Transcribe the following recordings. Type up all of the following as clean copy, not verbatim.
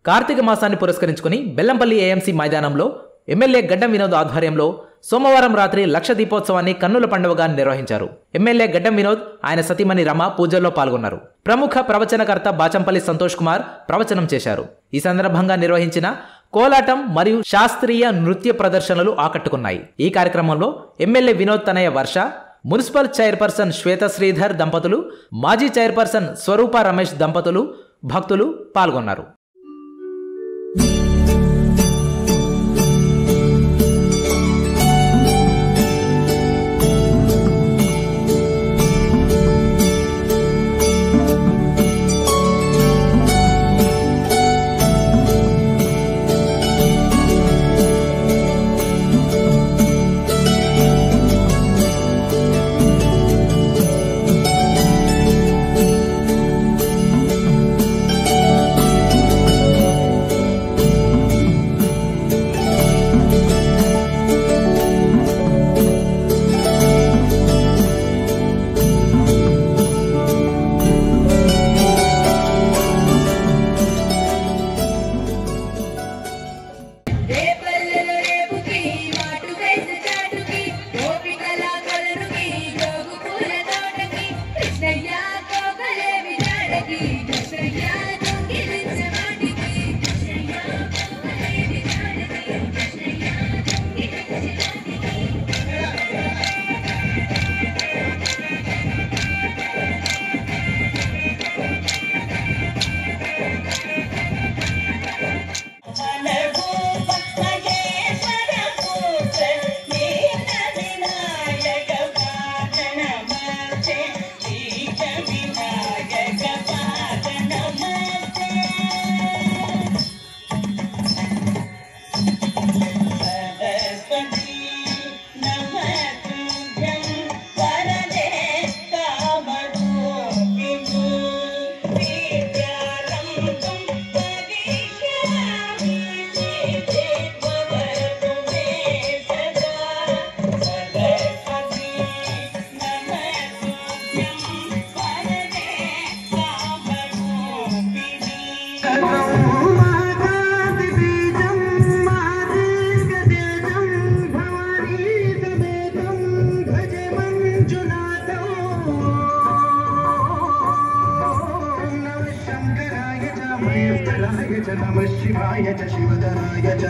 కార్తీక మాసాన్ని పురస్కరించుకుని బెల్లంపల్లి ఏఎంసీ మైదానంలో ఎమ్మెల్యే గడ్డం వినోద్ ఆధ్వర్యంలో సోమవారం రాత్రి లక్ష దీపోత్సవాన్ని కన్నుల పండుగగా నిర్వహించారు. ఎమ్మెల్యే గడ్డం వినోద్, ఆయన సతీమణి రమ పూజల్లో పాల్గొన్నారు. ప్రముఖ ప్రవచనకర్త బాచంపల్లి సంతోష్ కుమార్ ప్రవచనం చేశారు. ఈ సందర్భంగా నిర్వహించిన కోలాటం మరియు శాస్త్రీయ నృత్య ప్రదర్శనలు ఆకట్టుకున్నాయి. ఈ కార్యక్రమంలో ఎమ్మెల్యే వినోద్ తనయ వర్ష, మున్సిపల్ చైర్పర్సన్ శ్వేత శ్రీధర్ దంపతులు, మాజీ చైర్పర్సన్ స్వరూప రమేష్ దంపతులు, భక్తులు పాల్గొన్నారు. नमः शिवाय च शिवधराय च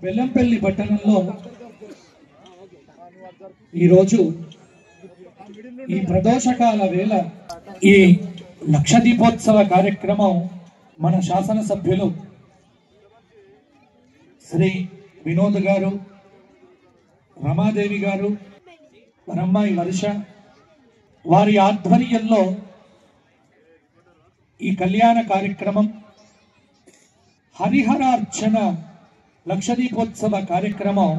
బెల్లంపల్లి పట్టణంలో ఈరోజు ఈ ప్రదోషకాల వేళ ఈ లక్ష దీపోత్సవ కార్యక్రమం మన శాసనసభ్యులు శ్రీ వినోద్ గారు, రమాదేవి గారు, రమ్మాయి వర్ష వారి ఆధ్వర్యంలో ఈ కళ్యాణ కార్యక్రమం హరిహరార్చన లక్షదీపోత్సవ కార్యక్రమం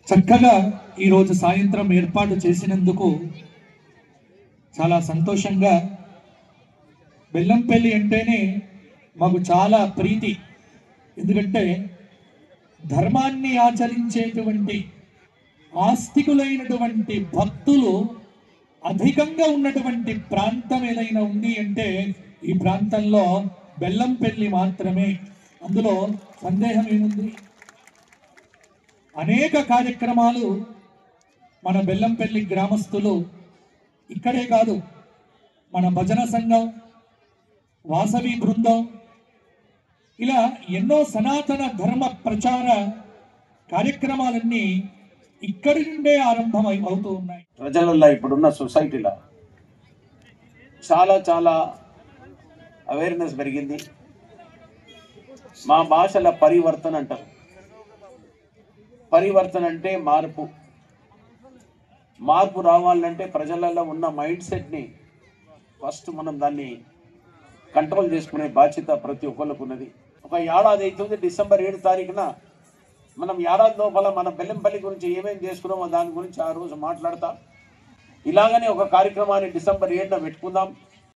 చక్కగా ఈరోజు సాయంత్రం ఏర్పాటు చేసినందుకు చాలా సంతోషంగా. బెల్లంపల్లి అంటేనే మాకు చాలా ప్రీతి. ఎందుకంటే ధర్మాన్ని ఆచరించేటువంటి ఆస్తికులైనటువంటి భక్తులు అధికంగా ఉన్నటువంటి ప్రాంతం ఏదైనా ఉంది అంటే ఈ ప్రాంతంలో బెల్లంపల్లి మాత్రమే. అందులో సందేహం ఏముంది? అనేక కార్యక్రమాలు మన బెల్లంపల్లి గ్రామస్తులు ఇక్కడే కాదు, మన భజన సంఘం, వాసవి బృందం, ఇలా ఎన్నో సనాతన ధర్మ ప్రచార కార్యక్రమాలన్నీ ఇక్కడి నుండే ఆరంభం అవుతూ ఉన్నాయి. ప్రజలలో ఇప్పుడున్న సొసైటీలో చాలా చాలా అవేర్నెస్ పెరిగింది. మా భాషల పరివర్తన అంటారు. పరివర్తన అంటే మార్పు. మార్పు రావాలంటే ప్రజలలో ఉన్న మైండ్ సెట్ని ఫస్ట్ మనం దాన్ని కంట్రోల్ చేసుకునే బాధ్యత ప్రతి ఒక్కరికి ఉన్నది. ఒక ఏడాది అవుతుంది, డిసెంబర్ 7 తారీఖున మనం ఏడాది లోపల మన బెల్లంపల్లి గురించి ఏమేమి చేసుకున్నామో దాని గురించి ఆ రోజు మాట్లాడతాం. ఇలాగనే ఒక కార్యక్రమాన్ని డిసెంబర్ 7న పెట్టుకుందాం.